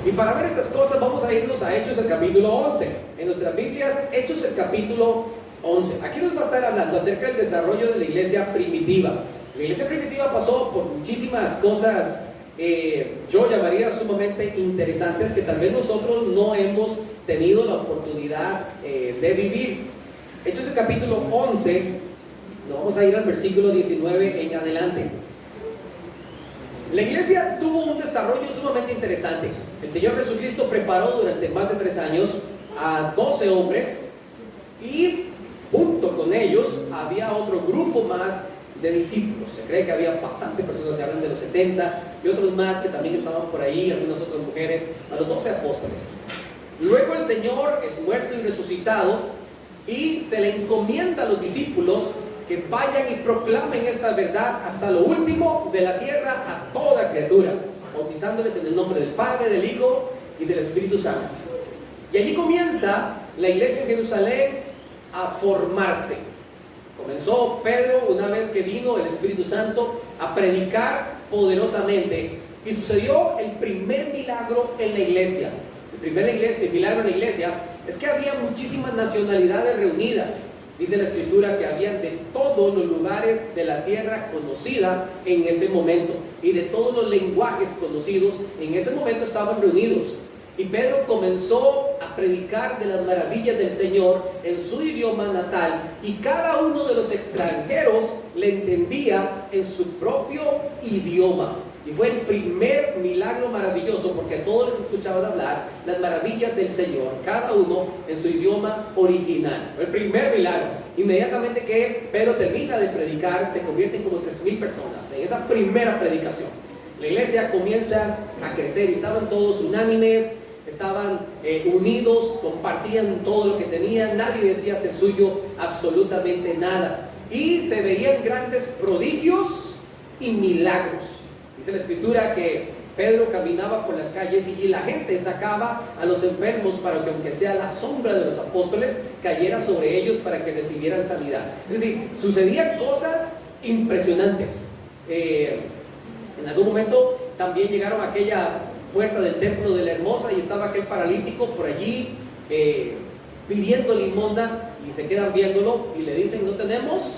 Y para ver estas cosas vamos a irnos a Hechos el capítulo 11. En nuestras Biblias, Hechos el capítulo 11. Aquí nos va a estar hablando acerca del desarrollo de la iglesia primitiva. La iglesia primitiva pasó por muchísimas cosas, yo llamaría sumamente interesantes, que tal vez nosotros no hemos tenido la oportunidad de vivir. Hechos el capítulo 11, nos vamos a ir al versículo 19 en adelante. La iglesia tuvo un desarrollo sumamente interesante. El Señor Jesucristo preparó durante más de 3 años a 12 hombres, y junto con ellos había otro grupo más de discípulos. Se cree que había bastante personas, se hablan de los 70 y otros más que también estaban por ahí, algunas otras mujeres, a los 12 apóstoles. Luego el Señor es muerto y resucitado, y se le encomienda a los discípulos que vayan y proclamen esta verdad hasta lo último de la tierra a toda criatura, bautizándoles en el nombre del Padre, del Hijo y del Espíritu Santo. Y allí comienza la iglesia en Jerusalén a formarse. Comenzó Pedro, una vez que vino el Espíritu Santo, a predicar poderosamente, y sucedió el primer milagro en la iglesia. El milagro en la iglesia es que había muchísimas nacionalidades reunidas. Dice la Escritura que habían de todos los lugares de la tierra conocida en ese momento, y de todos los lenguajes conocidos en ese momento estaban reunidos. Y Pedro comenzó a predicar de las maravillas del Señor en su idioma natal, y cada uno de los extranjeros le entendía en su propio idioma. Y fue el primer milagro maravilloso, porque a todos les escuchaban hablar las maravillas del Señor, cada uno en su idioma original. Fue el primer milagro. Inmediatamente que Pedro termina de predicar, se convierten como 3,000 personas en esa primera predicación. La iglesia comienza a crecer y estaban todos unánimes, estaban unidos, compartían todo lo que tenían, nadie decía ser suyo absolutamente nada. Y se veían grandes prodigios y milagros. Dice la Escritura que Pedro caminaba por las calles y la gente sacaba a los enfermos para que, aunque sea la sombra de los apóstoles, cayera sobre ellos para que recibieran sanidad. Es decir, sucedían cosas impresionantes. En algún momento también llegaron a aquella puerta del templo de la Hermosa, y estaba aquel paralítico por allí pidiendo limosna, y se quedan viéndolo y le dicen: no tenemos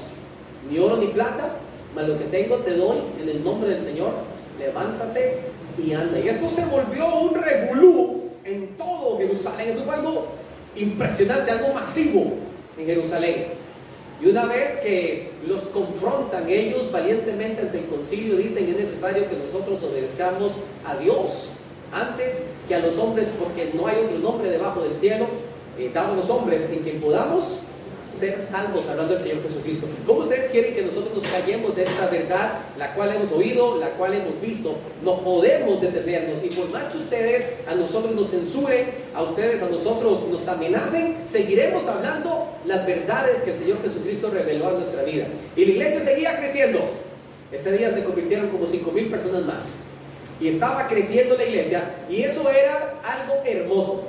ni oro ni plata, mas lo que tengo te doy en el nombre del Señor, levántate y anda. Y esto se volvió un revolú en todo Jerusalén. Eso fue algo impresionante, algo masivo en Jerusalén. Y una vez que los confrontan ellos valientemente ante el concilio, dicen: es necesario que nosotros obedezcamos a Dios antes que a los hombres, porque no hay otro nombre debajo del cielo dado a los hombres en quien podamos ser salvos, hablando del Señor Jesucristo. ¿Cómo ustedes quieren que nosotros nos callemos de esta verdad, la cual hemos oído, la cual hemos visto? No podemos detenernos, y por más que ustedes a nosotros nos censuren, a ustedes a nosotros nos amenacen, seguiremos hablando las verdades que el Señor Jesucristo reveló a nuestra vida. Y la iglesia seguía creciendo. Ese día se convirtieron como 5,000 personas más, y estaba creciendo la iglesia, y eso era algo hermoso.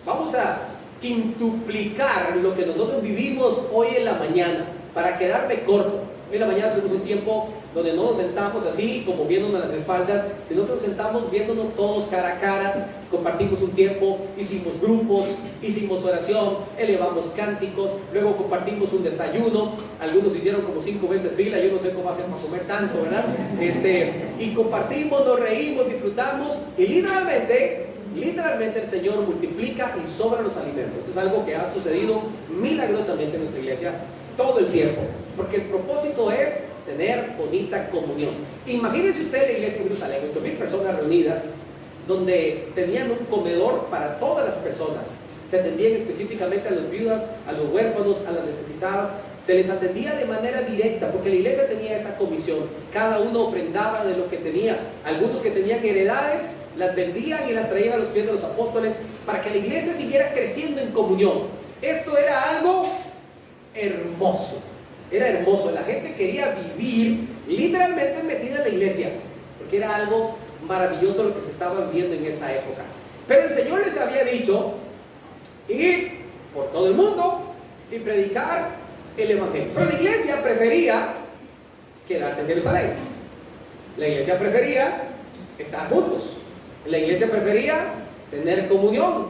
Vamos a quintuplicar lo que nosotros vivimos hoy en la mañana, para quedarme corto. Hoy en la mañana tuvimos un tiempo donde no nos sentamos así como viéndonos a las espaldas, sino que nos sentamos viéndonos todos cara a cara, compartimos un tiempo, hicimos grupos, hicimos oración, elevamos cánticos, luego compartimos un desayuno. Algunos hicieron como 5 veces fila, yo no sé cómo hacer para comer tanto, ¿verdad? Y compartimos, nos reímos, disfrutamos, y literalmente el Señor multiplica y sobra los alimentos. Esto es algo que ha sucedido milagrosamente en nuestra iglesia todo el tiempo, porque el propósito es tener bonita comunión. Imagínense ustedes la iglesia en Jerusalén, 8,000 personas reunidas, donde tenían un comedor para todas las personas. Se atendían específicamente a las viudas, a los huérfanos, a las necesitadas. Se les atendía de manera directa, porque la iglesia tenía esa comisión. Cada uno ofrendaba de lo que tenía. Algunos que tenían heredades las vendían y las traían a los pies de los apóstoles, para que la iglesia siguiera creciendo en comunión. Esto era algo hermoso. Era hermoso. La gente quería vivir literalmente metida en la iglesia, porque era algo maravilloso lo que se estaba viviendo en esa época. Pero el Señor les había dicho: ir por todo el mundo y predicar el evangelio. Pero la iglesia prefería quedarse en Jerusalén. La iglesia prefería estar juntos. La iglesia prefería tener comunión.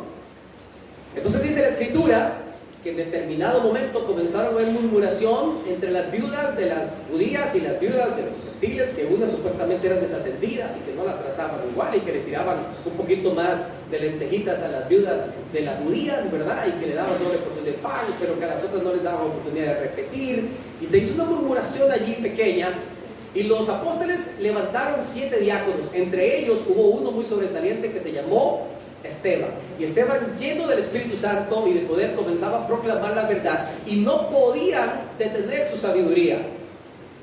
Entonces dice la Escritura que en determinado momento comenzaron a haber murmuración entre las viudas de las judías y las viudas de los gentiles, que unas supuestamente eran desatendidas y que no las trataban igual y que le tiraban un poquito más de lentejitas a las viudas de las judías, ¿verdad? Y que le daban doble porción de pan, pero que a las otras no les daban oportunidad de repetir. Y se hizo una murmuración allí pequeña, y los apóstoles levantaron 7 diáconos. Entre ellos hubo uno muy sobresaliente que se llamó Esteban. Y Esteban, lleno del Espíritu Santo y de poder, comenzaba a proclamar la verdad, y no podían detener su sabiduría.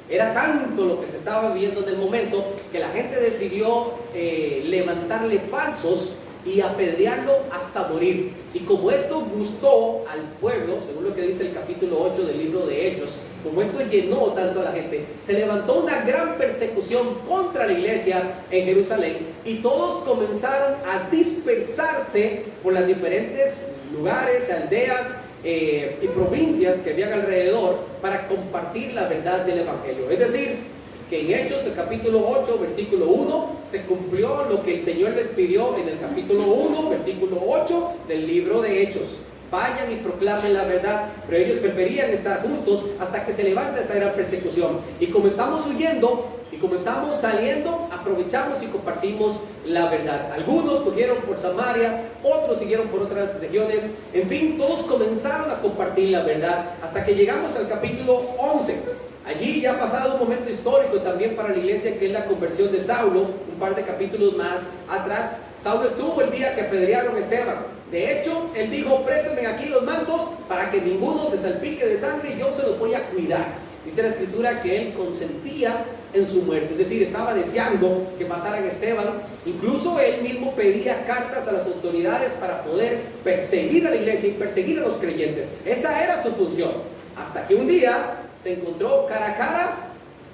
Era tanto lo que se estaba viviendo en el momento que la gente decidió levantarle falsos y apedrearlo hasta morir. Y como esto gustó al pueblo, según lo que dice el capítulo 8 del libro de Hechos, como esto llenó tanto a la gente, se levantó una gran persecución contra la iglesia en Jerusalén, y todos comenzaron a dispersarse por las diferentes lugares, aldeas y provincias que habían alrededor para compartir la verdad del Evangelio. Es decir, que en Hechos, el capítulo 8, versículo 1, se cumplió lo que el Señor les pidió en el capítulo 1, versículo 8 del libro de Hechos. Vayan y proclamen la verdad, pero ellos preferían estar juntos hasta que se levanta esa gran persecución. Y como estamos huyendo y como estamos saliendo, aprovechamos y compartimos la verdad. Algunos cogieron por Samaria, otros siguieron por otras regiones. En fin, todos comenzaron a compartir la verdad hasta que llegamos al capítulo 11. Allí ya ha pasado un momento histórico también para la iglesia, que es la conversión de Saulo. Un par de capítulos más atrás, Saulo estuvo el día que apedrearon a Esteban. De hecho, él dijo: préstenme aquí los mantos para que ninguno se salpique de sangre, y yo se los voy a cuidar. Dice la Escritura que él consentía en su muerte, es decir, estaba deseando que mataran a Esteban. Incluso él mismo pedía cartas a las autoridades para poder perseguir a la iglesia y perseguir a los creyentes. Esa era su función, hasta que un día se encontró cara a cara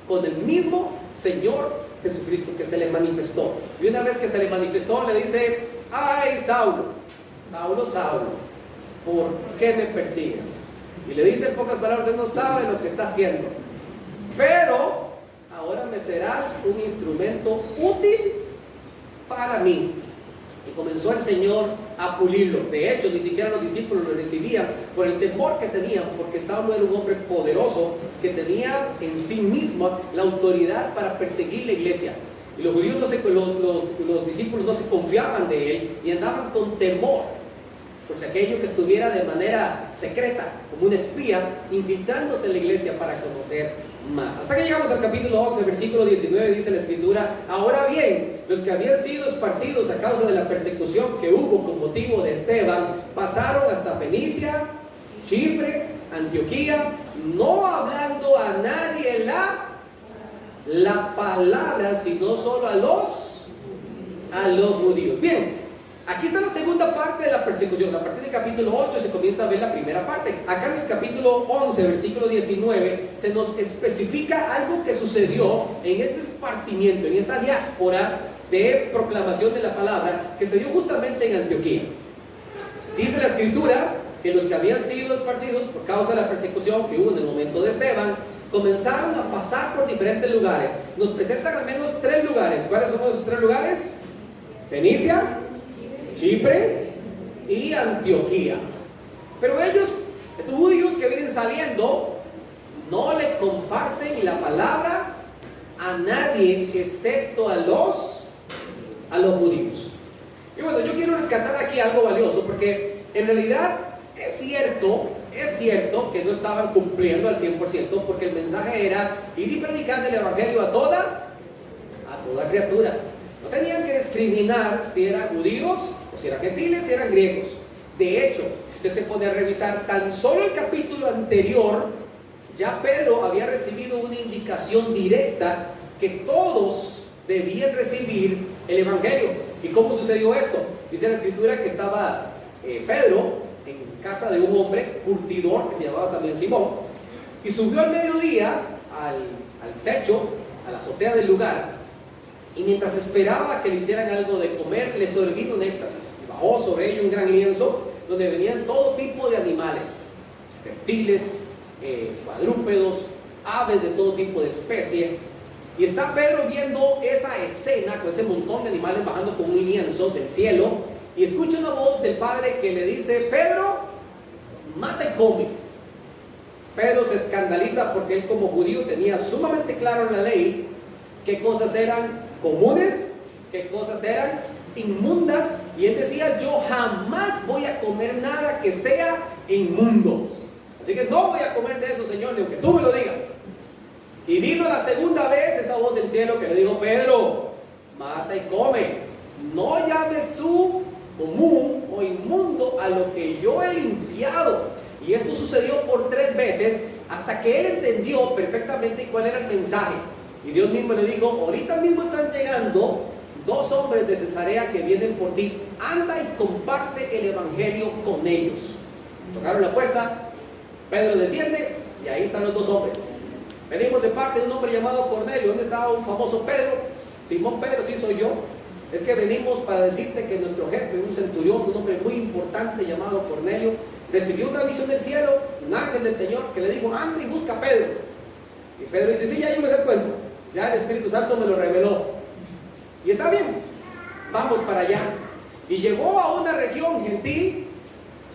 con el mismo Señor Jesucristo, que se le manifestó. Y una vez que se le manifestó, le dice: ay, Saulo, Saulo, Saulo, ¿por qué me persigues? Y le dice en pocas palabras: usted no sabe lo que está haciendo, pero ahora me serás un instrumento útil para mí. Y comenzó el Señor a pulirlo. De hecho, ni siquiera los discípulos lo recibían por el temor que tenían, porque Saulo era un hombre poderoso que tenía en sí mismo la autoridad para perseguir la iglesia. Y los judíos los discípulos no se confiaban de él y andaban con temor por si aquello que estuviera de manera secreta, como un espía, infiltrándose en la iglesia para conocer más. Hasta que llegamos al capítulo 11, versículo 19, dice la Escritura: ahora bien, los que habían sido esparcidos a causa de la persecución que hubo con motivo de Esteban, pasaron hasta Fenicia, Chipre, Antioquía, no hablando a nadie la palabra, sino solo a los judíos. Bien, aquí está la segunda parte de la persecución. A partir del capítulo 8 se comienza a ver la primera parte. Acá en el capítulo 11, versículo 19, se nos especifica algo que sucedió en este esparcimiento, en esta diáspora de proclamación de la palabra, que se dio justamente en Antioquía. Dice la Escritura que los que habían sido esparcidos por causa de la persecución que hubo en el momento de Esteban, comenzaron a pasar por diferentes lugares. Nos presentan al menos 3 lugares. ¿Cuáles son esos 3 lugares? Fenicia, Chipre y Antioquía. Pero ellos, estos judíos que vienen saliendo, no le comparten la palabra a nadie excepto a los judíos. Y bueno, yo quiero rescatar aquí algo valioso, porque en realidad es cierto que no estaban cumpliendo al 100%, porque el mensaje era: ir y predicar el evangelio a toda criatura. No tenían que discriminar si eran judíos o si eran gentiles, si eran griegos. De hecho, si usted se pone a revisar tan solo el capítulo anterior, ya Pedro había recibido una indicación directa que todos debían recibir el evangelio. ¿Y cómo sucedió esto? Dice la Escritura que estaba Pedro en casa de un hombre curtidor que se llamaba también Simón, y subió al mediodía al techo, a la azotea del lugar, y mientras esperaba que le hicieran algo de comer, le sobrevino un éxtasis. Y bajó sobre ello un gran lienzo donde venían todo tipo de animales, reptiles, cuadrúpedos, aves de todo tipo de especie. Y está Pedro viendo esa escena con ese montón de animales bajando con un lienzo del cielo, y escucha una voz del Padre que le dice: Pedro, mata y come. Pedro se escandaliza porque él, como judío, tenía sumamente claro en la ley qué cosas eran comunes, qué cosas eran inmundas, y él decía: yo jamás voy a comer nada que sea inmundo, así que no voy a comer de eso, Señor, ni aunque tú me lo digas. Y vino la segunda vez esa voz del cielo que le dijo: Pedro, mata y come, no llames tú común o inmundo a lo que yo he limpiado. Y esto sucedió por 3 veces hasta que él entendió perfectamente cuál era el mensaje. Y Dios mismo le dijo: ahorita mismo están llegando 2 hombres de Cesarea que vienen por ti, anda y comparte el evangelio con ellos. Tocaron la puerta, Pedro desciende y ahí están los 2 hombres. Venimos de parte de un hombre llamado Cornelio. ¿Dónde estaba un famoso Pedro? Simón Pedro, sí soy yo. Es que venimos para decirte que nuestro jefe, un centurión, un hombre muy importante llamado Cornelio, recibió una visión del cielo, un ángel del Señor que le dijo: anda y busca a Pedro. Y Pedro dice: sí, ya yo me sé el cuento, ya el Espíritu Santo me lo reveló. Y está bien, vamos para allá. Y llegó a una región gentil,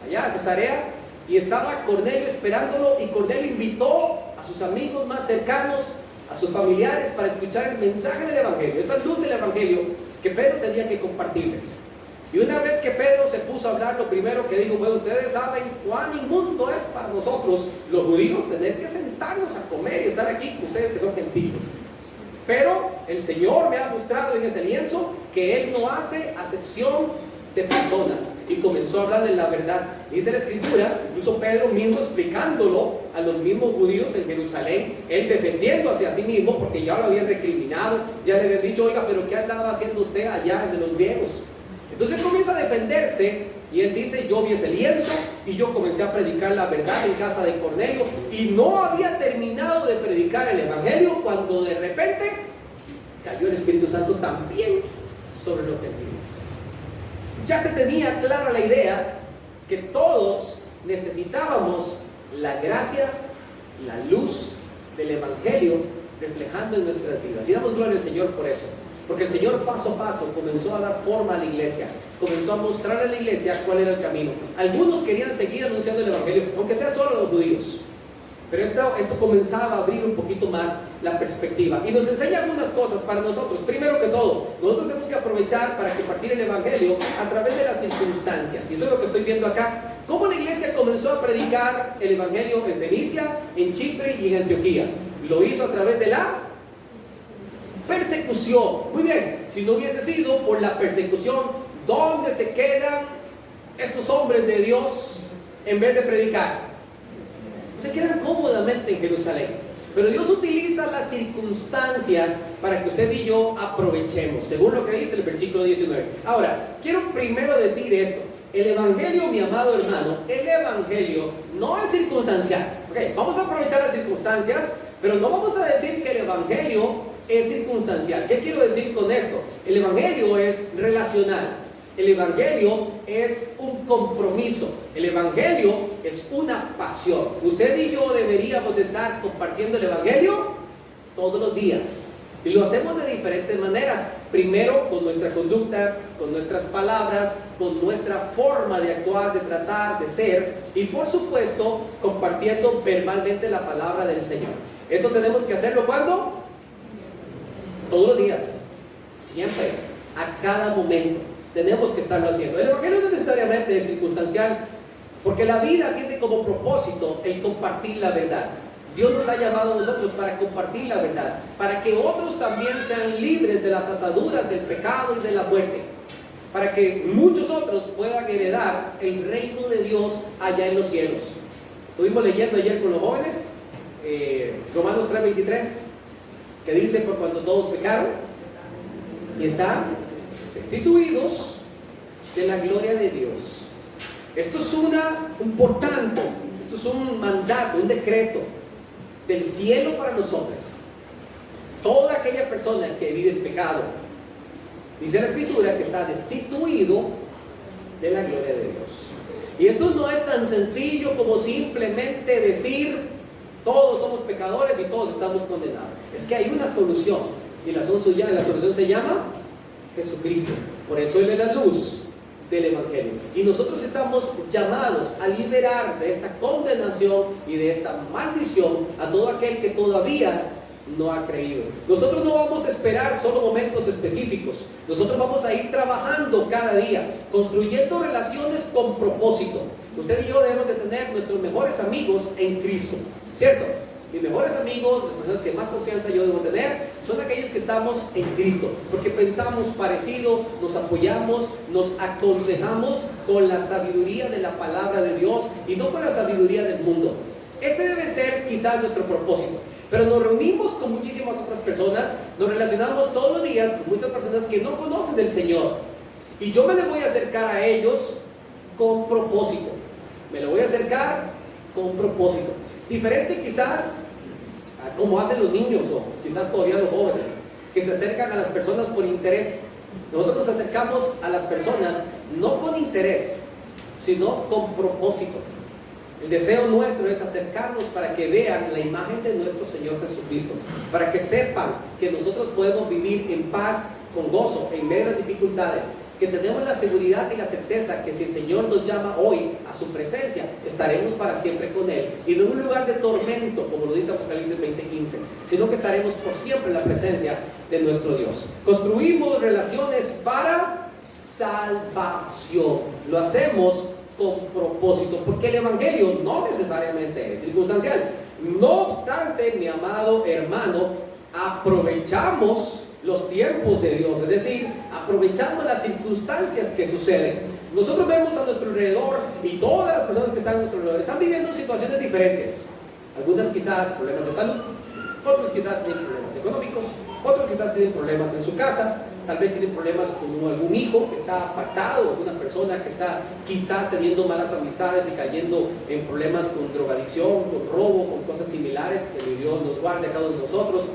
allá a Cesarea, y estaba Cornelio esperándolo, y Cornelio invitó a sus amigos más cercanos, a sus familiares, para escuchar el mensaje del evangelio, esa luz del evangelio que Pedro tenía que compartirles. Y una vez que Pedro se puso a hablar, lo primero que dijo fue: ustedes saben cuán inmundo es para nosotros los judíos tener que sentarnos a comer y estar aquí con ustedes que son gentiles, pero el Señor me ha mostrado en ese lienzo que Él no hace acepción de personas. Y comenzó a hablarle la verdad. Dice la escritura, incluso Pedro mismo explicándolo a los mismos judíos en Jerusalén, él defendiéndose a sí mismo porque ya lo habían recriminado, ya le habían dicho: oiga, pero ¿qué andaba haciendo usted allá de los griegos? Entonces comienza a defenderse y él dice: yo vi ese lienzo y yo comencé a predicar la verdad en casa de Cornelio, y no había terminado de predicar el evangelio cuando de repente cayó el Espíritu Santo también sobre los gentiles. Ya se tenía clara la idea que todos necesitábamos la gracia, la luz del evangelio reflejando en nuestras vidas. Y damos gloria al Señor por eso. Porque el Señor paso a paso comenzó a dar forma a la iglesia, comenzó a mostrar a la iglesia cuál era el camino. Algunos querían seguir anunciando el evangelio, aunque sea solo a los judíos, pero esto comenzaba a abrir un poquito más la perspectiva y nos enseña algunas cosas para nosotros. Primero que todo, nosotros tenemos que aprovechar para compartir el evangelio a través de las circunstancias, y eso es lo que estoy viendo acá. Cómo la iglesia comenzó a predicar el evangelio en Fenicia, en Chipre y en Antioquía. Lo hizo a través de la persecución. Muy bien, si no hubiese sido por la persecución, ¿dónde se quedan estos hombres de Dios en vez de predicar? Se quedan cómodamente en Jerusalén. Pero Dios utiliza las circunstancias para que usted y yo aprovechemos, según lo que dice el versículo 19. Ahora, quiero primero decir esto: el evangelio, mi amado hermano, el evangelio no es circunstancial. Okay, vamos a aprovechar las circunstancias, pero no vamos a decir que el evangelio es circunstancial. ¿Qué quiero decir con esto? El evangelio es relacional. El evangelio es un compromiso. El evangelio es una pasión. Usted y yo deberíamos de estar compartiendo el evangelio todos los días, y lo hacemos de diferentes maneras. Primero, con nuestra conducta, con nuestras palabras, con nuestra forma de actuar, de tratar, de ser, y por supuesto compartiendo verbalmente la palabra del Señor. Esto tenemos que hacerlo ¿cuándo? Todos los días, siempre, a cada momento. Tenemos que estarlo haciendo. El evangelio no necesariamente es circunstancial, porque la vida tiene como propósito el compartir la verdad. Dios nos ha llamado a nosotros para compartir la verdad, para que otros también sean libres de las ataduras del pecado y de la muerte, para que muchos otros puedan heredar el reino de Dios allá en los cielos. Estuvimos leyendo ayer con los jóvenes Romanos 3:23, que dice: por cuando todos pecaron y están destituidos de la gloria de Dios. Esto es un por tanto, esto es un mandato, un decreto del cielo para nosotros. Toda aquella persona que vive en pecado, dice la escritura, que está destituido de la gloria de Dios. Y esto no es tan sencillo como simplemente decir: todos somos pecadores y todos estamos condenados. Es que hay una solución, y la solución se llama Jesucristo. Por eso Él es la luz del Evangelio. Y nosotros estamos llamados a liberar de esta condenación y de esta maldición a todo aquel que todavía no ha creído. Nosotros no vamos a esperar solo momentos específicos. Nosotros vamos a ir trabajando cada día, construyendo relaciones con propósito. Usted y yo debemos de tener nuestros mejores amigos en Cristo, ¿cierto? Mis mejores amigos, las personas que más confianza yo debo tener, son aquellos que estamos en Cristo, porque pensamos parecido, nos apoyamos, nos aconsejamos con la sabiduría de la palabra de Dios y no con la sabiduría del mundo. Este debe ser quizás nuestro propósito. Pero nos reunimos con muchísimas otras personas, nos relacionamos todos los días con muchas personas que no conocen del Señor. Y yo me le voy a acercar a ellos con propósito. Me lo voy a acercar con propósito. Diferente quizás a como hacen los niños o quizás todavía los jóvenes, que se acercan a las personas por interés. Nosotros nos acercamos a las personas no con interés, sino con propósito. El deseo nuestro es acercarnos para que vean la imagen de nuestro Señor Jesucristo, para que sepan que nosotros podemos vivir en paz, con gozo, en medio de las dificultades, que tenemos la seguridad y la certeza que si el Señor nos llama hoy a su presencia, estaremos para siempre con Él, y no en un lugar de tormento, como lo dice Apocalipsis 20:15, sino que estaremos por siempre en la presencia de nuestro Dios. Construimos relaciones para salvación. Lo hacemos con propósito, porque el Evangelio no necesariamente es circunstancial. No obstante, mi amado hermano, aprovechamos los tiempos de Dios, es decir, aprovechamos las circunstancias que suceden. Nosotros vemos a nuestro alrededor y todas las personas que están a nuestro alrededor están viviendo situaciones diferentes. Algunas quizás problemas de salud, otros quizás tienen problemas económicos, otros quizás tienen problemas en su casa, tal vez tienen problemas con algún hijo que está apartado, alguna persona que está quizás teniendo malas amistades y cayendo en problemas con drogadicción, con robo, con cosas similares. Que Dios nos guarde a cada uno de nosotros.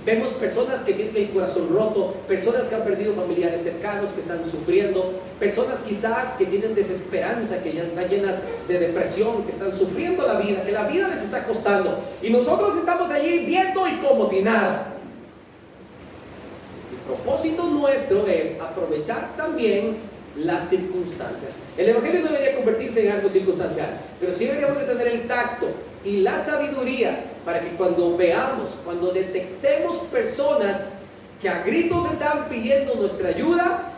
Vemos personas que tienen el corazón roto, personas que han perdido familiares cercanos, que están sufriendo, personas quizás que tienen desesperanza, que ya están llenas de depresión, que están sufriendo la vida, que la vida les está costando, y nosotros estamos allí viendo y como si nada. El propósito nuestro es aprovechar también las circunstancias. El Evangelio no debería convertirse en algo circunstancial, pero sí deberíamos de tener el tacto y la sabiduría para que cuando veamos, cuando detectemos personas que a gritos están pidiendo nuestra ayuda,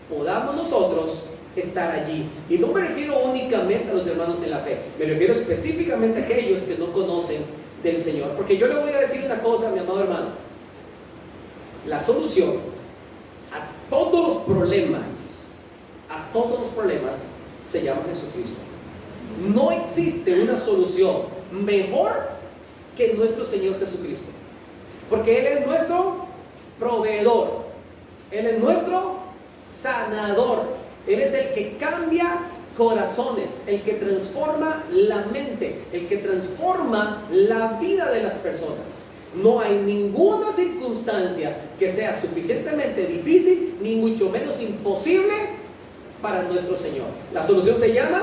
podamos nosotros estar allí. Y no me refiero únicamente a los hermanos en la fe, me refiero específicamente a aquellos que no conocen del Señor. Porque yo le voy a decir una cosa, mi amado hermano: la solución a todos los problemas se llama Jesucristo. No existe una solución mejor que nuestro Señor Jesucristo, porque Él es nuestro proveedor, Él es nuestro sanador, Él es el que cambia corazones, el que transforma la mente, el que transforma la vida de las personas. No hay ninguna circunstancia que sea suficientemente difícil, ni mucho menos imposible para nuestro Señor. La solución se llama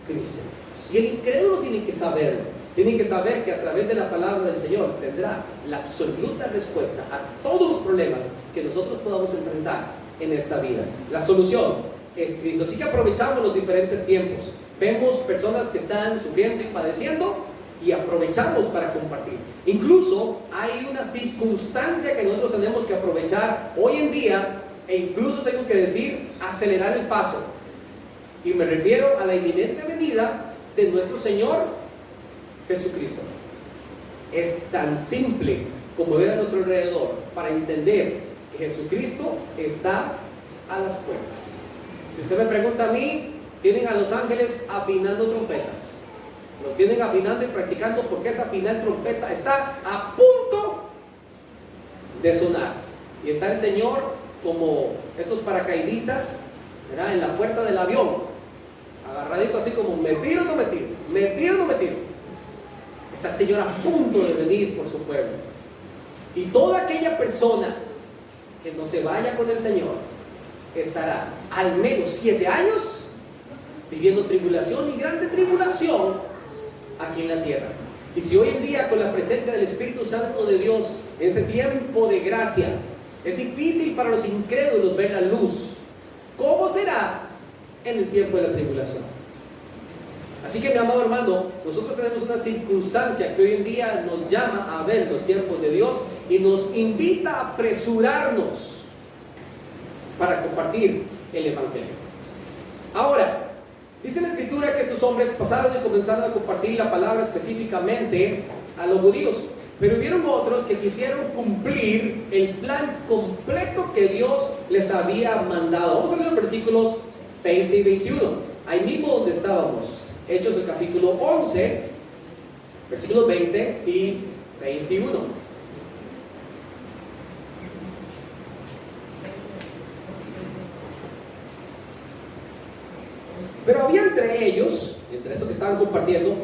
Cristo. Y el incrédulo tiene que saberlo. Tiene que saber que a través de la palabra del Señor tendrá la absoluta respuesta a todos los problemas que nosotros podamos enfrentar en esta vida. La solución es Cristo. Así que aprovechamos los diferentes tiempos. Vemos personas que están sufriendo y padeciendo, y aprovechamos para compartir. Incluso hay una circunstancia que nosotros tenemos que aprovechar hoy en día, e incluso tengo que decir, acelerar el paso. Y me refiero a la inminente venida de nuestro Señor Jesucristo. Es tan simple como ver a nuestro alrededor para entender que Jesucristo está a las puertas. Si usted me pregunta a mí, tienen a los ángeles afinando trompetas. Los tienen afinando y practicando, porque esa final trompeta está a punto de sonar. Y está el Señor como estos paracaidistas, ¿verdad?, en la puerta del avión, agarradito así como: me tiro o no me tiro, me tiro o no me tiro. Está el Señor a punto de venir por su pueblo. Y toda aquella persona que no se vaya con el Señor estará al menos 7 años viviendo tribulación y grande tribulación aquí en la tierra. Y si hoy en día, con la presencia del Espíritu Santo de Dios, en este tiempo de gracia, es difícil para los incrédulos ver la luz, ¿cómo será en el tiempo de la tribulación? Así que, mi amado hermano, nosotros tenemos una circunstancia que hoy en día nos llama a ver los tiempos de Dios y nos invita a apresurarnos para compartir el Evangelio. Ahora, dice la Escritura que estos hombres pasaron y comenzaron a compartir la palabra específicamente a los judíos, pero hubieron otros que quisieron cumplir el plan completo que Dios les había mandado. Vamos a leer los versículos 20 y 21, ahí mismo donde estábamos. Hechos el capítulo 11, versículos 20 y 21. Pero había entre ellos, entre estos que estaban compartiendo,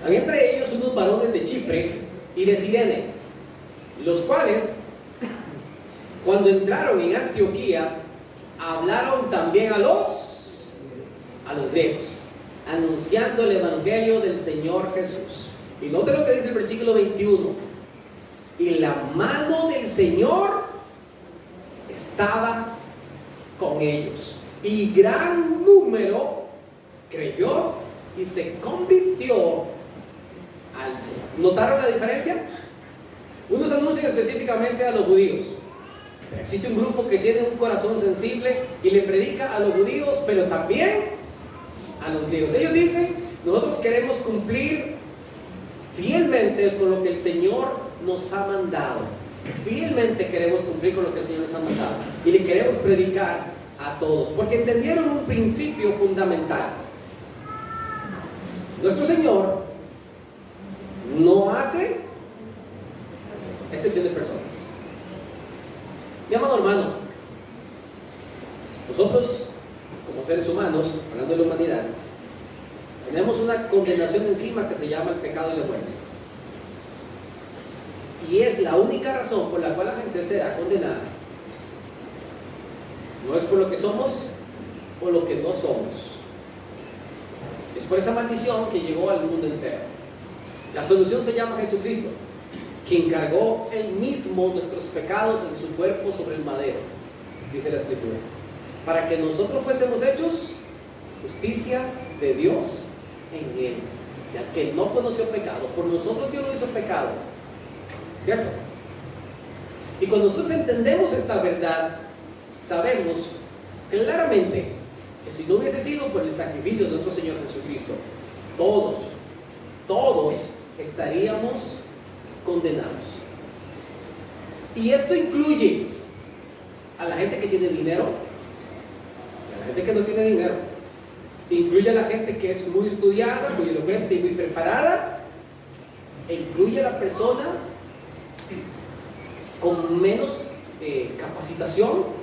había entre ellos unos varones de Chipre y de Cirene, los cuales, cuando entraron en Antioquía, hablaron también a los griegos, anunciando el Evangelio del Señor Jesús. Y note lo que dice el versículo 21. Y la mano del Señor estaba con ellos, y gran número creyó y se convirtió al Señor. ¿Notaron la diferencia? Unos anuncian específicamente a los judíos, pero existe un grupo que tiene un corazón sensible y le predica a los judíos, pero también a los griegos. Ellos dicen: nosotros queremos cumplir fielmente con lo que el Señor nos ha mandado. Fielmente queremos cumplir con lo que el Señor nos ha mandado y le queremos predicar a todos, porque entendieron un principio fundamental. Nuestro Señor no hace excepción de personas. Mi amado hermano, nosotros como seres humanos, hablando de la humanidad, tenemos una condenación encima que se llama el pecado y la muerte. Y es la única razón por la cual la gente será condenada. No es por lo que somos o lo que no somos. Es por esa maldición que llegó al mundo entero. La solución se llama Jesucristo, quien cargó él mismo nuestros pecados en su cuerpo sobre el madero, dice la Escritura, para que nosotros fuésemos hechos justicia de Dios en él. Y al que no conoció pecado, por nosotros Dios no hizo pecado, ¿cierto? Y cuando nosotros entendemos esta verdad, sabemos claramente que si no hubiese sido por el sacrificio de nuestro Señor Jesucristo, todos estaríamos condenados. Y esto incluye a la gente que tiene dinero y a la gente que no tiene dinero. Incluye a la gente que es muy estudiada, muy elocuente y muy preparada, e incluye a la persona con menos capacitación,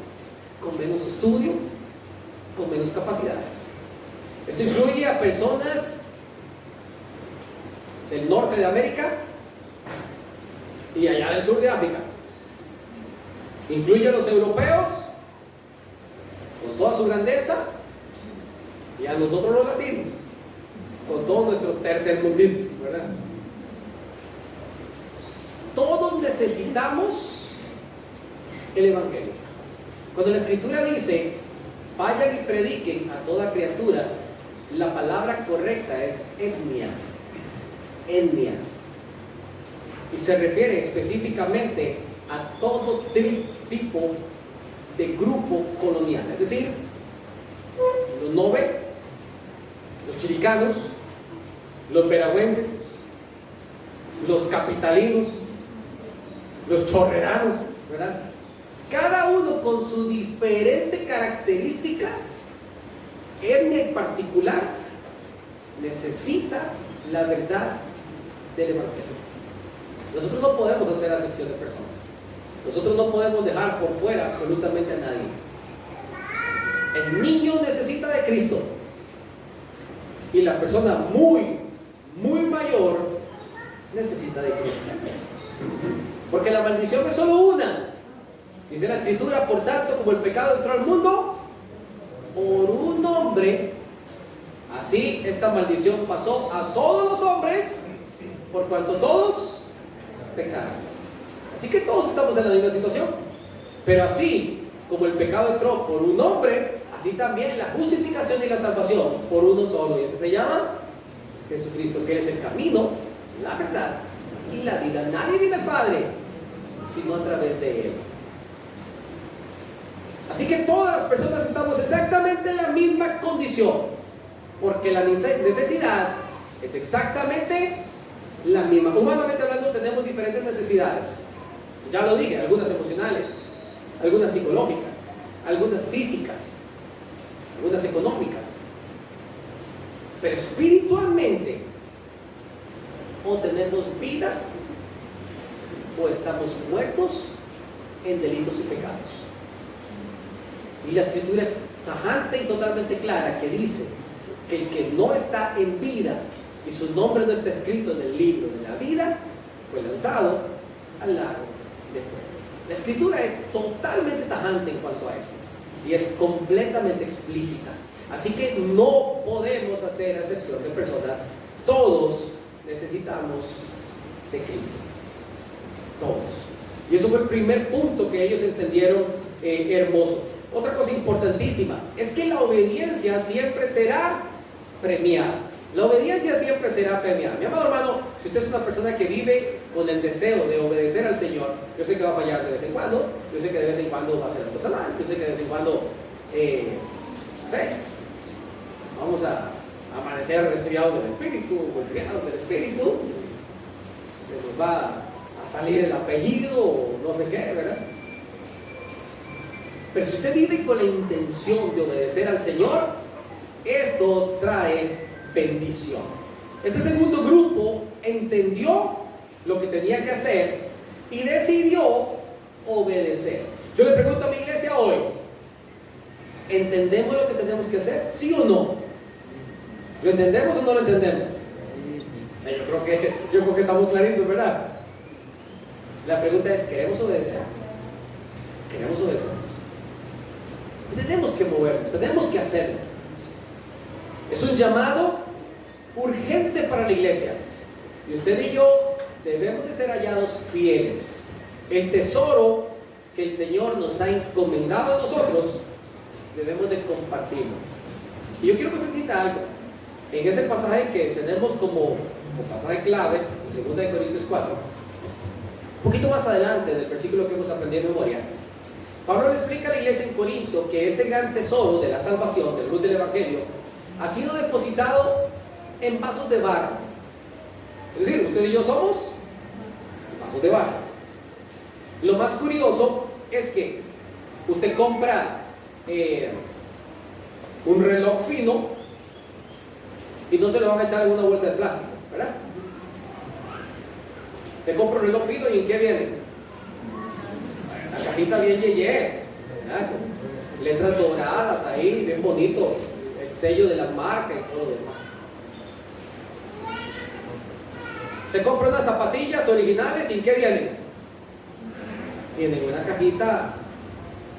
con menos estudio, con menos capacidades. Esto incluye a personas del norte de América y allá del sur de África. Incluye a los europeos con toda su grandeza y a nosotros los latinos con todo nuestro tercermundismo, ¿verdad? Todos necesitamos el Evangelio. Cuando la Escritura dice: vayan y prediquen a toda criatura, la palabra correcta es etnia. Y se refiere específicamente a todo tipo de grupo colonial, es decir, los nove, los chiricanos, los veragüenses, los capitalinos, los chorreranos, ¿verdad? Cada uno con su diferente característica, etnia en particular, necesita la verdad del Evangelio. Nosotros no podemos hacer acepción de personas. Nosotros no podemos dejar por fuera absolutamente a nadie. El niño necesita de Cristo. Y la persona muy mayor necesita de Cristo. Porque la maldición es solo una. Dice la Escritura: por tanto, como el pecado entró al mundo por un hombre, así esta maldición pasó a todos los hombres, por cuanto todos pecaron. Así que todos estamos en la misma situación. Pero así como el pecado entró por un hombre, así también la justificación y la salvación por uno solo. Y ese se llama Jesucristo, que es el camino, la verdad y la vida. Nadie viene al Padre sino a través de Él. Así que todas las personas estamos exactamente en la misma condición, porque la necesidad es exactamente la misma. Humanamente hablando, tenemos diferentes necesidades. Ya lo dije, algunas emocionales, algunas psicológicas, algunas físicas, algunas económicas. Pero espiritualmente, o tenemos vida o estamos muertos en delitos y pecados. Y la Escritura es tajante y totalmente clara, que dice que el que no está en vida y su nombre no está escrito en el libro de la vida, fue lanzado al lago de fuego. La Escritura es totalmente tajante en cuanto a esto y es completamente explícita. Así que no podemos hacer excepción de personas. Todos necesitamos de Cristo. Todos. Y eso fue el primer punto que ellos entendieron hermoso. Otra cosa importantísima es que la obediencia siempre será premiada. La obediencia siempre será premiada. Mi amado hermano, si usted es una persona que vive con el deseo de obedecer al Señor, yo sé que va a fallar de vez en cuando, yo sé que de vez en cuando va a ser algo personal, yo sé que de vez en cuando, no sé, vamos a amanecer resfriados del espíritu, golpeados del espíritu, se nos va a salir el apellido o no sé qué, ¿verdad? Pero si usted vive con la intención de obedecer al Señor, esto trae bendición. Este segundo grupo entendió lo que tenía que hacer y decidió obedecer. Yo le pregunto a mi iglesia hoy, ¿entendemos lo que tenemos que hacer? ¿Sí o no? ¿Lo entendemos o no lo entendemos? Yo creo que está muy clarito, ¿verdad? La pregunta es, ¿queremos obedecer? ¿Queremos obedecer? Tenemos que movernos, tenemos que hacerlo. Es un llamado urgente para la iglesia. Y usted y yo debemos de ser hallados fieles. El tesoro que el Señor nos ha encomendado a nosotros, debemos de compartirlo. Y yo quiero que usted entienda algo. En ese pasaje que tenemos como pasaje clave, en 2 Corintios 4, un poquito más adelante del versículo que hemos aprendido en memoria, Pablo le explica a la iglesia en Corinto que este gran tesoro de la salvación, del luz del Evangelio, ha sido depositado en vasos de barro. Es decir, usted y yo somos vasos de barro. Lo más curioso es que usted compra un reloj fino y no se lo van a echar en una bolsa de plástico, ¿verdad? Usted compra un reloj fino y ¿en qué viene? La cajita bien yeye, ¿verdad? Con letras doradas ahí, bien bonito, el sello de la marca y todo lo demás. Te compra unas zapatillas originales y ¿en qué vienen? Vienen en una cajita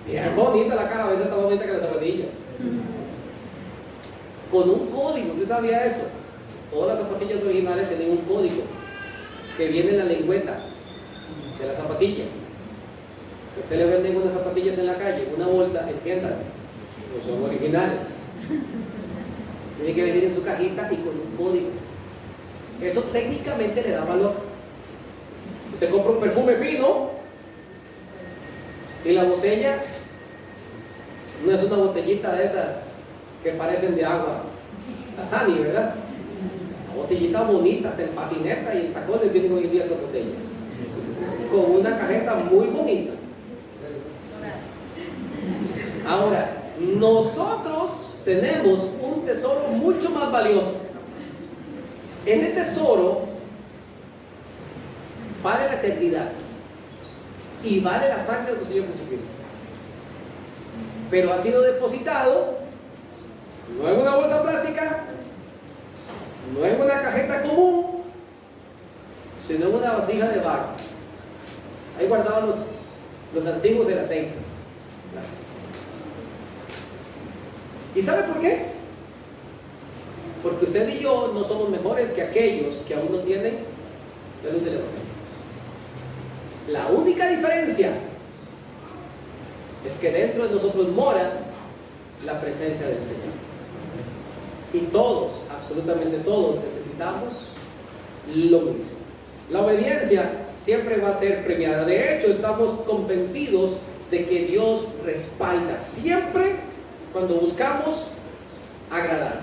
bien bonita, la caja a veces está más bonita que las zapatillas. Con un código, ¿usted sabía eso? Todas las zapatillas originales tienen un código que viene en la lengüeta de la zapatilla. Si a usted le venden unas zapatillas en la calle, una bolsa, entiéndalo, no son originales. Tiene que venir en su cajita y con un código. Eso técnicamente le da valor. Usted compra un perfume fino y la botella no es una botellita de esas que parecen de agua Tasani, ¿verdad? Una botellita bonita, hasta en patineta y en tacones vienen hoy en día esas botellas, con una cajeta muy bonita. Ahora, nosotros tenemos un tesoro mucho más valioso. Ese tesoro vale la eternidad y vale la sangre de nuestro Señor Jesucristo, pero ha sido depositado no en una bolsa plástica, no en una cajeta común, sino en una vasija de barro. Ahí guardaban los antiguos el aceite. ¿Y sabe por qué? Porque usted y yo no somos mejores que aquellos que aún no tienen la luz del Evangelio. La única diferencia es que dentro de nosotros mora la presencia del Señor. Y todos, absolutamente todos, necesitamos lo mismo. La obediencia siempre va a ser premiada. De hecho, estamos convencidos de que Dios respalda siempre cuando buscamos agradar.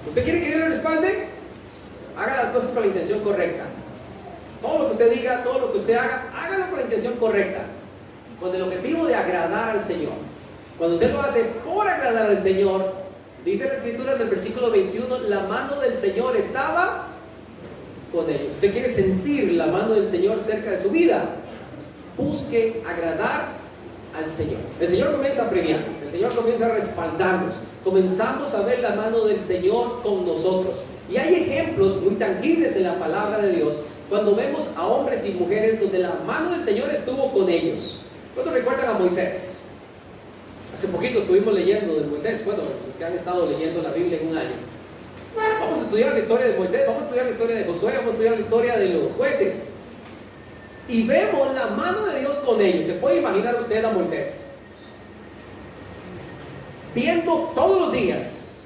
¿Usted quiere que Dios le respalde? Haga las cosas con la intención correcta. Todo lo que usted diga, todo lo que usted haga, hágalo con la intención correcta, con el objetivo de agradar al Señor. Cuando usted lo hace por agradar al Señor, dice la Escritura del versículo 21, la mano del Señor estaba con ellos. Usted quiere sentir la mano del Señor cerca de su vida, busque agradar al Señor. El Señor comienza a premiarnos, el Señor comienza a respaldarnos, comenzamos a ver la mano del Señor con nosotros. Y hay ejemplos muy tangibles en la palabra de Dios cuando vemos a hombres y mujeres donde la mano del Señor estuvo con ellos. ¿Cuántos recuerdan a Moisés? Hace poquito estuvimos leyendo de Moisés. Bueno, los que han estado leyendo la Biblia en un año, vamos a estudiar la historia de Moisés, vamos a estudiar la historia de Josué, vamos a estudiar la historia de los jueces, y vemos la mano de Dios con ellos. ¿Se puede imaginar usted a Moisés viendo todos los días,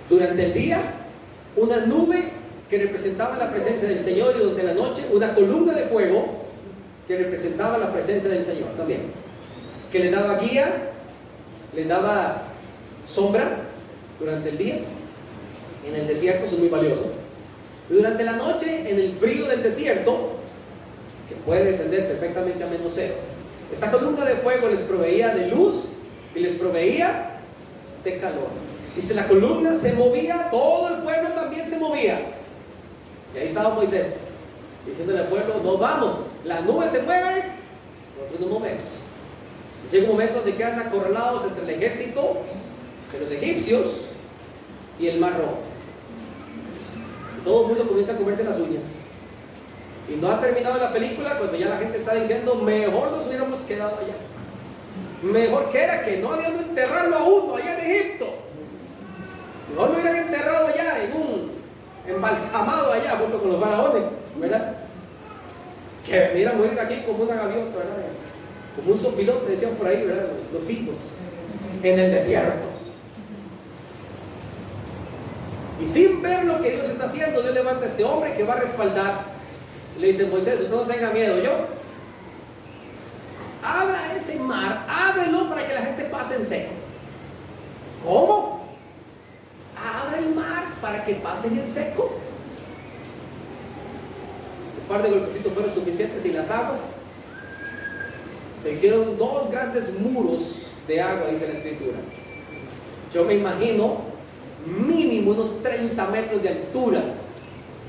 durante el día, una nube que representaba la presencia del Señor, y durante la noche una columna de fuego que representaba la presencia del Señor también, que le daba guía, le daba sombra durante el día? En el desierto eso es muy valioso. Y durante la noche, en el frío del desierto, que puede descender perfectamente a -0, esta columna de fuego les proveía de luz y les proveía de calor. Dice, la columna se movía, todo el pueblo también se movía. Y ahí estaba Moisés, diciéndole al pueblo, nos vamos, la nube se mueve, nosotros nos movemos. Y llega un momento donde quedan acorralados entre el ejército de los egipcios y el mar rojo. Y todo el mundo comienza a comerse las uñas. Y no ha terminado la película cuando ya la gente está diciendo, mejor nos hubiéramos quedado allá. Mejor que era que no habían de enterrarlo a uno allá en Egipto. Mejor lo hubieran enterrado allá en un embalsamado allá junto con los faraones, ¿verdad? Que venir a morir aquí como una gaviota, ¿verdad? Como un sopilote, decían por ahí, ¿verdad? Los figos en el desierto. Y sin ver lo que Dios está haciendo, Dios levanta a este hombre que va a respaldar. Le dice, Moisés, usted no tenga miedo, yo abra ese mar, ábrelo para que la gente pase en seco. ¿Cómo? Abra el mar para que pasen en seco. Un par de golpecitos fueron suficientes y las aguas se hicieron 2 grandes muros de agua, dice la Escritura. Yo me imagino mínimo unos 30 metros de altura,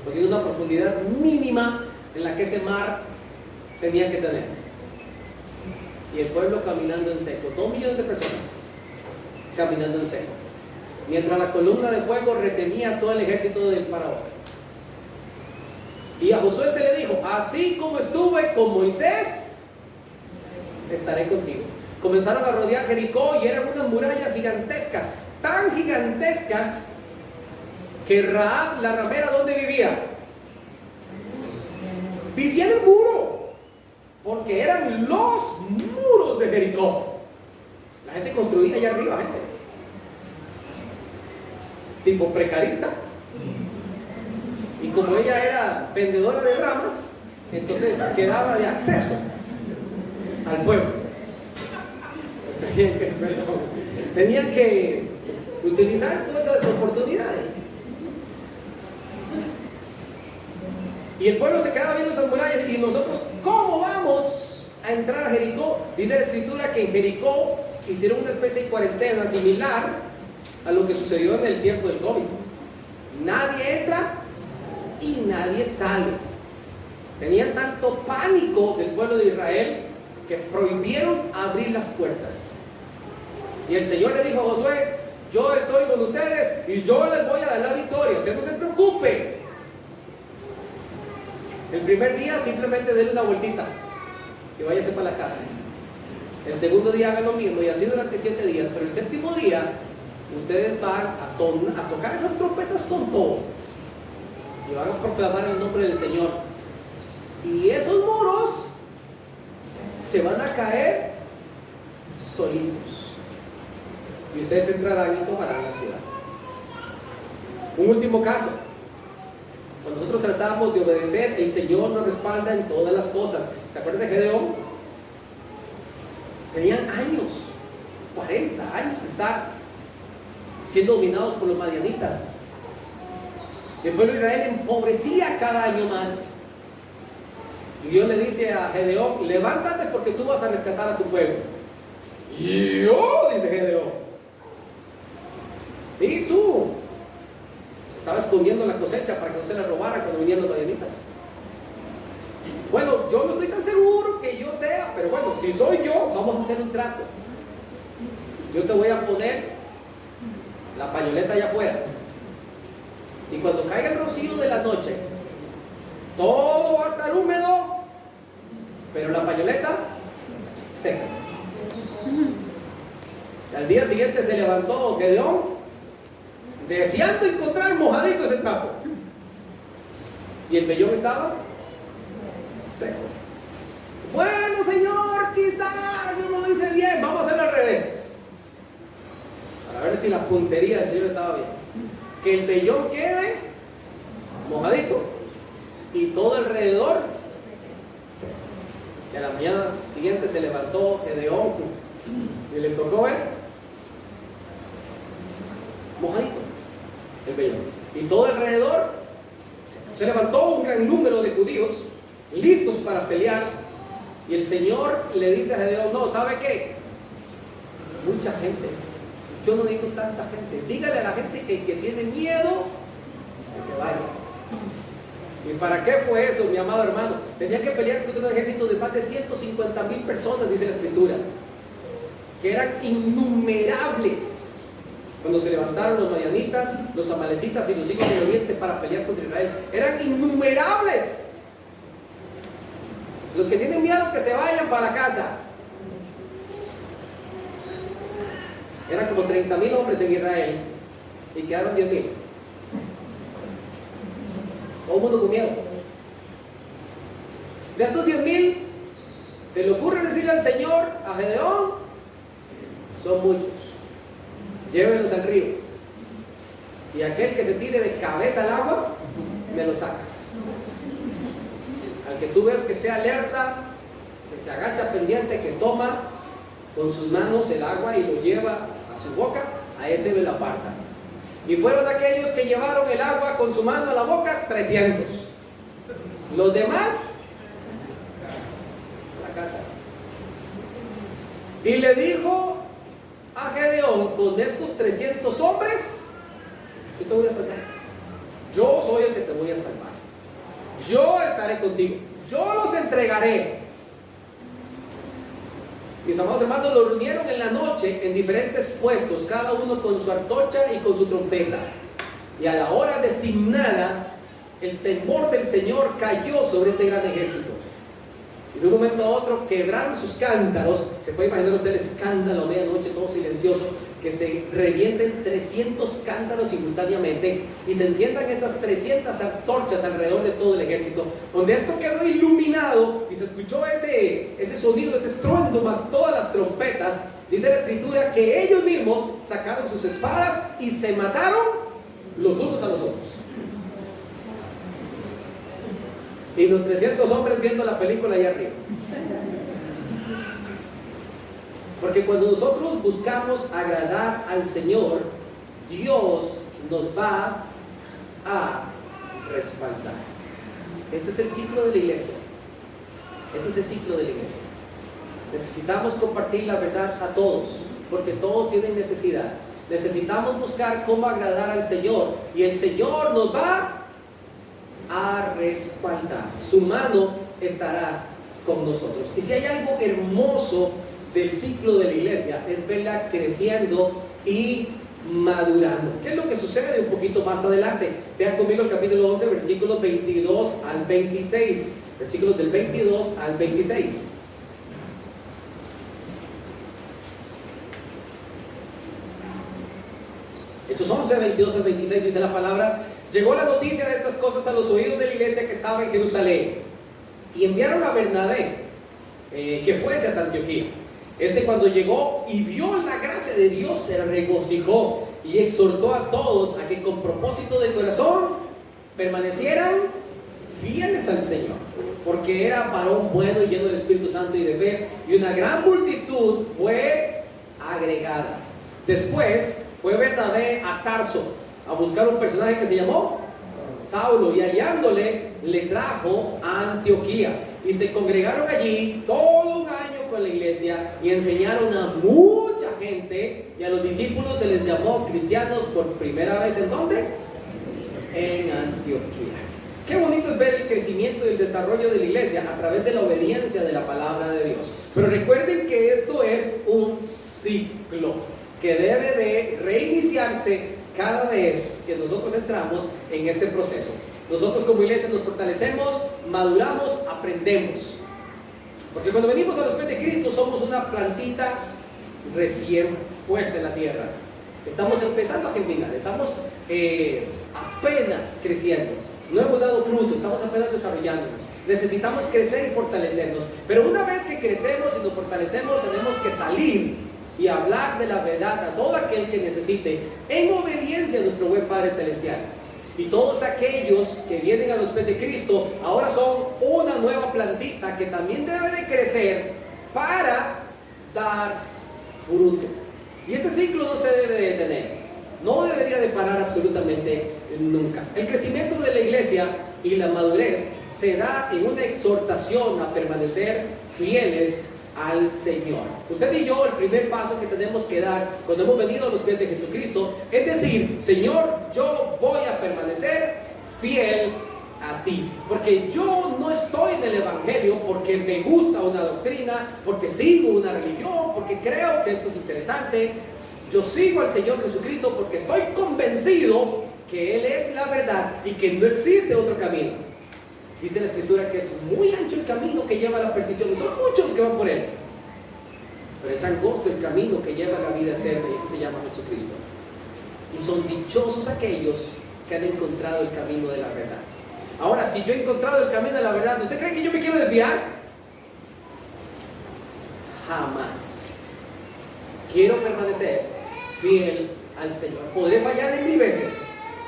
porque tiene una profundidad mínima en la que ese mar tenía que tener. Y el pueblo caminando en seco, 2 millones de personas caminando en seco, mientras la columna de fuego retenía todo el ejército del faraón. Y a Josué se le dijo, así como estuve con Moisés, estaré contigo. Comenzaron a rodear Jericó y eran unas murallas gigantescas, tan gigantescas que Rahab, la ramera, ¿dónde vivía? Vivía en el muro, porque eran los muros de Jericó. La gente construía allá arriba, gente tipo precarista. Y como ella era vendedora de ramas, entonces quedaba de acceso al pueblo. Tenían que utilizar todas esas oportunidades. Y el pueblo se quedaba viendo esas murallas. Y nosotros, ¿cómo vamos a entrar a Jericó? Dice la Escritura que en Jericó hicieron una especie de cuarentena similar a lo que sucedió en el tiempo del COVID. Nadie entra y nadie sale. Tenían tanto pánico del pueblo de Israel que prohibieron abrir las puertas. Y el Señor le dijo a Josué, yo estoy con ustedes y yo les voy a dar la victoria, usted no se preocupe. El primer día simplemente denle una vueltita y váyase para la casa. El segundo día hagan lo mismo, y así durante 7 días. Pero el séptimo día ustedes van a tocar esas trompetas con todo y van a proclamar el nombre del Señor. Y esos muros se van a caer solitos. Y ustedes entrarán y tomarán la ciudad. Un último caso. Cuando nosotros tratamos de obedecer, el Señor nos respalda en todas las cosas. ¿Se acuerdan de Gedeón? Tenían años, 40 años de estar siendo dominados por los madianitas. El pueblo de Israel empobrecía cada año más. Y Dios le dice a Gedeón: levántate porque tú vas a rescatar a tu pueblo. Y yo, dice Gedeón, ¿y tú? Estaba escondiendo la cosecha para que no se la robaran cuando vinieron los madianitas. Bueno, yo no estoy tan seguro que yo sea, pero bueno, si soy yo, vamos a hacer un trato. Yo te voy a poner la pañoleta allá afuera. Y cuando caiga el rocío de la noche, todo va a estar húmedo, pero la pañoleta seca. Al día siguiente se levantó Gedeón deseando encontrar mojadito ese trapo. Y el vellón estaba seco. Bueno, Señor, quizás yo no lo hice bien, vamos a hacerlo al revés, para ver si la puntería del Señor estaba bien. Que el vellón quede mojadito y todo alrededor seco. Y a la mañana siguiente se levantó Gedeón y le tocó ver mojadito el vellón y todo alrededor seco. Se levantó un gran número de judíos listos para pelear, y el Señor le dice a Gedeón: no, ¿sabe qué? Mucha gente, yo no necesito tanta gente. Dígale a la gente que el que tiene miedo, que se vaya. ¿Y para qué fue eso, mi amado hermano? Tenía que pelear contra un ejército de más de 150,000 personas, dice la Escritura, que eran innumerables. Cuando se levantaron los madianitas, los amalecitas y los hijos del oriente para pelear contra Israel, eran innumerables. Los que tienen miedo, que se vayan para la casa. Eran como 30,000 hombres en Israel y quedaron 10,000. Todo el mundo con miedo. De estos 10,000, se le ocurre decirle al Señor, a Gedeón: son muchos, llévenlos al río, y aquel que se tire de cabeza al agua, me lo sacas. Al que tú ves que esté alerta, que se agacha pendiente, que toma con sus manos el agua y lo lleva a su boca, a ese me lo aparta. Y fueron aquellos que llevaron el agua con su mano a la boca, 300. Los demás, a la casa. Y le dijo a Gedeón: con estos 300 hombres, yo te voy a salvar. Yo soy el que te voy a salvar. Yo estaré contigo. Yo los entregaré. Mis amados hermanos, los reunieron en la noche en diferentes puestos, cada uno con su antorcha y con su trompeta. Y a la hora designada, el temor del Señor cayó sobre este gran ejército. Y de un momento a otro quebraron sus cántaros. Se puede imaginar usted el escándalo a medianoche, todo silencioso, que se revienten 300 cántaros simultáneamente y se enciendan estas 300 antorchas alrededor de todo el ejército, donde esto quedó iluminado y se escuchó ese sonido, ese estruendo, más todas las trompetas. Dice la Escritura que ellos mismos sacaron sus espadas y se mataron los unos a los otros. Y los 300 hombres viendo la película allá arriba. Porque cuando nosotros buscamos agradar al Señor, Dios nos va a respaldar. Este es el ciclo de la iglesia. Este es el ciclo de la iglesia. Necesitamos compartir la verdad a todos, porque todos tienen necesidad. Necesitamos buscar cómo agradar al Señor, y el Señor nos va a respaldar. Su mano estará con nosotros. Y si hay algo hermoso del ciclo de la iglesia, es verla creciendo y madurando. ¿Qué es lo que sucede un poquito más adelante? Vean conmigo el capítulo 11, versículos 22 al 26. Versículos del 22 al 26. Hechos 11, 22 al 26 dice la palabra: llegó la noticia de estas cosas a los oídos de la iglesia que estaba en Jerusalén, y enviaron a Bernabé que fuese hasta Antioquía. Cuando llegó y vio la gracia de Dios, se regocijó y exhortó a todos a que con propósito de corazón permanecieran fieles al Señor, porque era varón bueno y lleno del Espíritu Santo y de fe, y una gran multitud fue agregada. Después fue Bernabé a Tarso a buscar un personaje que se llamó Saulo, y hallándole le trajo a Antioquía, y se congregaron allí todo un año con la iglesia y enseñaron a mucha gente, y a los discípulos se les llamó cristianos por primera vez. ¿En dónde? En Antioquía. Qué bonito es ver el crecimiento y el desarrollo de la iglesia a través de la obediencia de la palabra de Dios. Pero recuerden que esto es un ciclo que debe de reiniciarse cada vez que nosotros entramos en este proceso. Nosotros como iglesia nos fortalecemos, maduramos, aprendemos. Porque cuando venimos a los pies de Cristo somos una plantita recién puesta en la tierra. Estamos empezando a germinar, estamos apenas creciendo. No hemos dado fruto, estamos apenas desarrollándonos. Necesitamos crecer y fortalecernos. Pero una vez que crecemos y nos fortalecemos, tenemos que salir y hablar de la verdad a todo aquel que necesite, en obediencia a nuestro buen Padre Celestial. Y todos aquellos que vienen a los pies de Cristo ahora son una nueva plantita que también debe de crecer para dar fruto. Y este ciclo no se debe de detener, no debería de parar absolutamente nunca. El crecimiento de la iglesia y la madurez se da en una exhortación a permanecer fieles al Señor. Usted y yo, el primer paso que tenemos que dar cuando hemos venido a los pies de Jesucristo es decir: Señor, yo voy a permanecer fiel a ti, porque yo no estoy en el evangelio porque me gusta una doctrina, porque sigo una religión, porque creo que esto es interesante. Yo sigo al Señor Jesucristo porque estoy convencido que Él es la verdad y que no existe otro camino. Dice la Escritura que es muy ancho el camino que lleva a la perdición, y son muchos los que van por él, pero es angosto el camino que lleva a la vida eterna, y ese se llama Jesucristo. Y son dichosos aquellos que han encontrado el camino de la verdad. Ahora, si yo he encontrado el camino de la verdad, ¿usted cree que yo me quiero desviar? Jamás. Quiero permanecer fiel al Señor. Podré fallar en 1000 veces,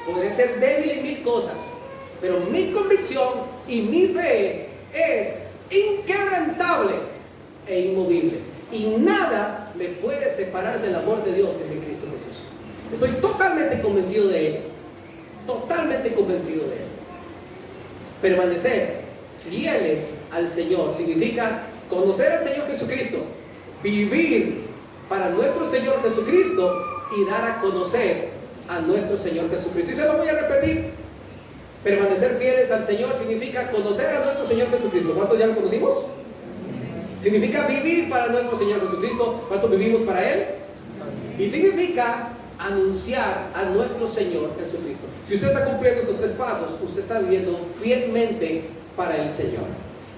podré ser débil en 1000 cosas, pero mi convicción y mi fe es inquebrantable e inmovible. Y nada me puede separar del amor de Dios que es en Cristo Jesús. Estoy totalmente convencido de Él. Totalmente convencido de esto. Permanecer fieles al Señor significa conocer al Señor Jesucristo, vivir para nuestro Señor Jesucristo y dar a conocer a nuestro Señor Jesucristo. Y se lo voy a repetir. Permanecer fieles al Señor significa conocer a nuestro Señor Jesucristo. ¿Cuántos ya lo conocimos? Significa vivir para nuestro Señor Jesucristo. ¿Cuántos vivimos para Él? Y significa anunciar a nuestro Señor Jesucristo. Si usted está cumpliendo estos 3 pasos, usted está viviendo fielmente para el Señor.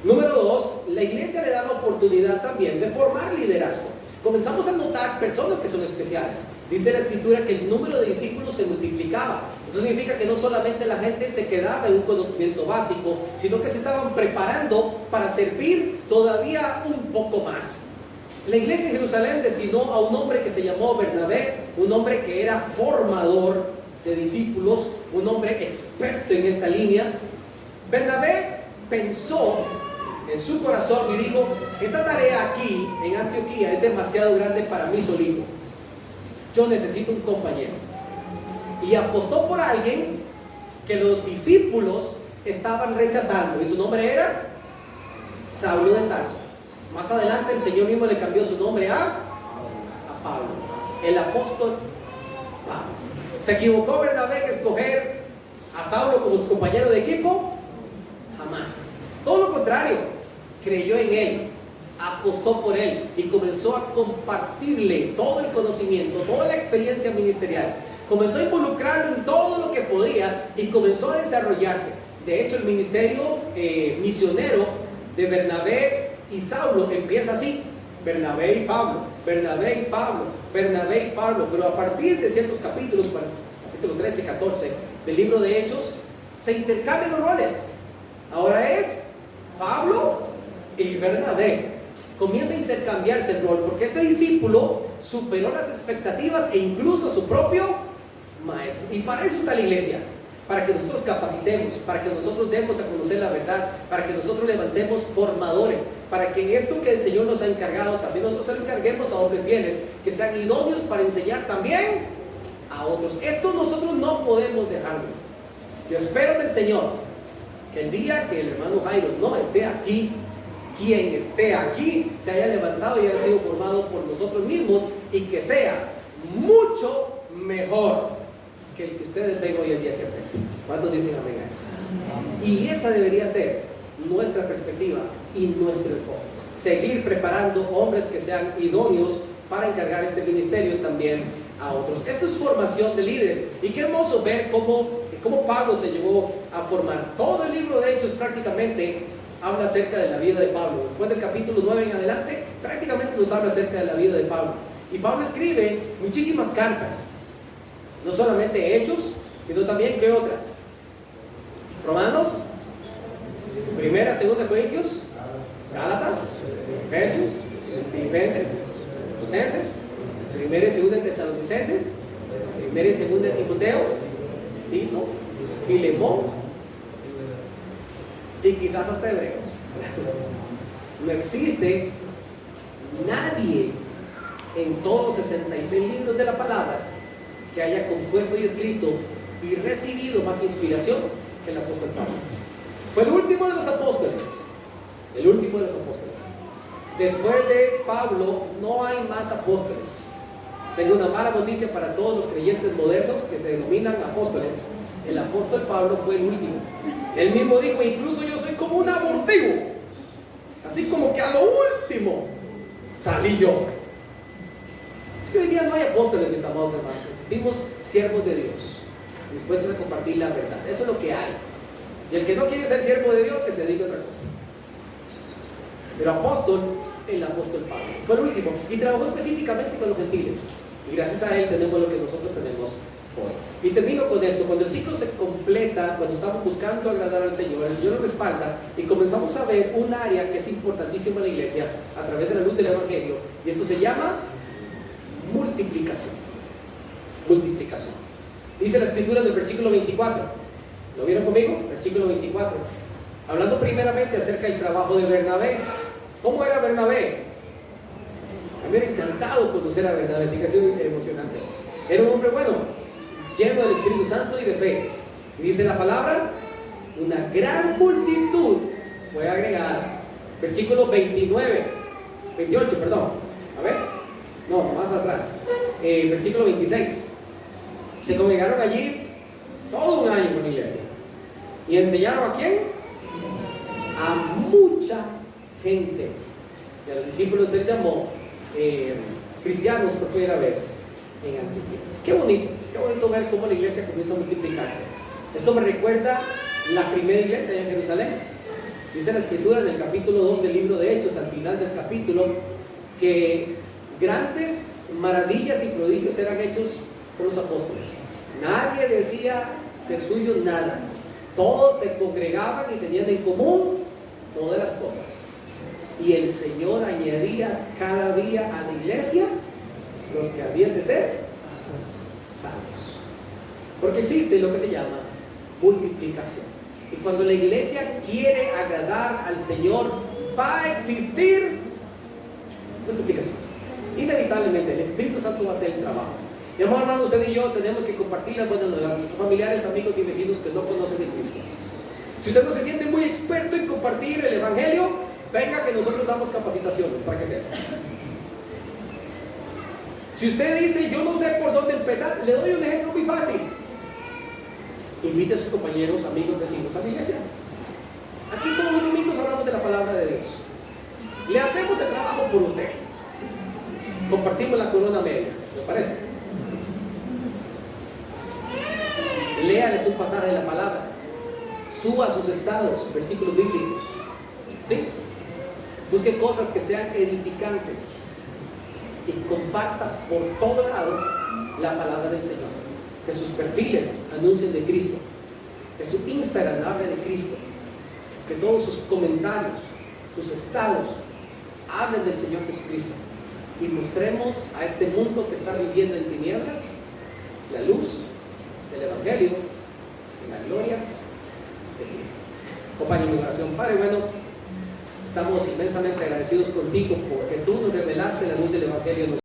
Número 2, la iglesia le da la oportunidad también de formar liderazgo. Comenzamos a notar personas que son especiales. Dice la Escritura que el número de discípulos se multiplicaba. Eso significa que no solamente la gente se quedaba en un conocimiento básico, sino que se estaban preparando para servir todavía un poco más. La iglesia en Jerusalén destinó a un hombre que se llamó Bernabé, un hombre que era formador de discípulos, un hombre experto en esta línea. Bernabé pensó en su corazón y dijo: esta tarea aquí en Antioquía es demasiado grande para mí solito, yo necesito un compañero. Y apostó por alguien que los discípulos estaban rechazando, y su nombre era Saulo de Tarso. Más adelante el Señor mismo le cambió su nombre a Pablo, el apóstol Pablo. ¿Se equivocó Bernabé en escoger a Saulo como su compañero de equipo? Jamás. Todo lo contrario, creyó en él, apostó por él y comenzó a compartirle todo el conocimiento, toda la experiencia ministerial. Comenzó a involucrarlo en todo lo que podía y comenzó a desarrollarse. De hecho, el ministerio misionero de Bernabé y Saulo empieza así: Bernabé y Pablo, Bernabé y Pablo, Bernabé y Pablo. Pero a partir de ciertos capítulos, capítulo 13, 14 del libro de Hechos, se intercambian los roles. Ahora es Pablo y Bernabé. comienza a intercambiarse el rol, porque este discípulo superó las expectativas e incluso a su propio maestro. Y para eso está la iglesia, para que nosotros capacitemos, para que nosotros demos a conocer la verdad, para que nosotros levantemos formadores, para que en esto que el Señor nos ha encargado, también nosotros se lo encarguemos a hombres fieles, que sean idóneos para enseñar también a otros. Esto nosotros no podemos dejarlo. Yo espero del Señor que el día que el hermano Jairo no esté aquí, quien esté aquí se haya levantado y haya sido formado por nosotros mismos, y que sea mucho mejor que el que ustedes ven hoy en día que frente. ¿Cuántos dicen amén a eso? Y esa debería ser nuestra perspectiva y nuestro enfoque. Seguir preparando hombres que sean idóneos para encargar este ministerio también a otros. Esto es formación de líderes, y qué hermoso ver cómo Pablo se llevó a formar. Todo el libro de Hechos prácticamente habla acerca de la vida de Pablo. Después del capítulo 9 en adelante, prácticamente nos habla acerca de la vida de Pablo. Y Pablo escribe muchísimas cartas, no solamente Hechos, sino también, ¿qué otras? Romanos, Primera, Segunda Corintios, Gálatas, Efesios, Filipenses, Colosenses, Primera y Segunda Tesalonicenses, Primera y Segunda Timoteo, Tito, Filemón, y quizás hasta Hebreos. No existe nadie en todos los 66 libros de la palabra que haya compuesto y escrito y recibido más inspiración que el apóstol Pablo. Fue el último de los apóstoles, el último de los apóstoles. Después de Pablo no hay más apóstoles. Tengo una mala noticia para todos los creyentes modernos que se denominan apóstoles. El apóstol Pablo fue el último. Él mismo dijo: incluso yo soy como un abortivo, así como que a lo último salí yo. Es que hoy día no hay apóstoles, mis amados hermanos. Existimos siervos de Dios, dispuestos a compartir la verdad. Eso es lo que hay. Y el que no quiere ser siervo de Dios, que se dedique a otra cosa. Pero apóstol, el apóstol Pablo fue el último, y trabajó específicamente con los gentiles, y gracias a él tenemos lo que nosotros tenemos hoy. Y termino con esto: cuando el ciclo se completa, cuando estamos buscando agradar al Señor, el Señor nos respalda y comenzamos a ver un área que es importantísima en la iglesia a través de la luz del Evangelio, y esto se llama multiplicación. Multiplicación. Dice la escritura en el versículo 24, ¿lo vieron conmigo? Versículo 24, hablando primeramente acerca del trabajo de Bernabé. ¿Cómo era Bernabé? A mí me ha encantado conocer a Bernabé, fíjate, es emocionante. Era un hombre bueno, lleno del Espíritu Santo y de fe. Y dice la palabra: una gran multitud fue agregada. Versículo 28, perdón. A ver, no, más atrás. Versículo 26. Se congregaron allí todo un año con la iglesia. ¿Y enseñaron a quién? A mucha gente. Y a los discípulos él llamó cristianos por primera vez en Antioquía. Qué bonito ver cómo la iglesia comienza a multiplicarse. Esto me recuerda la primera iglesia en Jerusalén. Dice la escritura en el capítulo 2 del libro de Hechos, al final del capítulo, que grandes maravillas y prodigios eran hechos por los apóstoles. Nadie decía ser suyo nada. Todos se congregaban y tenían en común todas las cosas. Y el Señor añadía cada día a la iglesia los que habían de ser salvos. Porque existe lo que se llama multiplicación. Y cuando la iglesia quiere agradar al Señor, va a existir multiplicación. Inevitablemente, el Espíritu Santo va a hacer el trabajo. Mi amor hermano, usted y yo tenemos que compartir las buenas nuevas a nuestros familiares, amigos y vecinos que no conocen de Cristo. Si usted no se siente muy experto en compartir el Evangelio, venga que nosotros damos capacitaciones para que sepa. Si usted dice: yo no sé por dónde empezar, le doy un ejemplo muy fácil. Invite a sus compañeros, amigos, vecinos a la iglesia. Aquí todos los domingos hablamos de la palabra de Dios. Le hacemos el trabajo por usted. Compartimos la corona a medias, ¿me parece? Léales un pasaje de la palabra. Suba a sus estados versículos bíblicos. ¿Sí? Busque cosas que sean edificantes y comparta por todo lado la palabra del Señor. Que sus perfiles anuncien de Cristo, que su Instagram hable de Cristo, que todos sus comentarios, sus estados hablen del Señor Jesucristo y mostremos a este mundo que está viviendo en tinieblas la luz del Evangelio y la gloria de Cristo. Acompáñenme en oración. Padre bueno, estamos inmensamente agradecidos contigo porque tú nos revelaste la luz del Evangelio.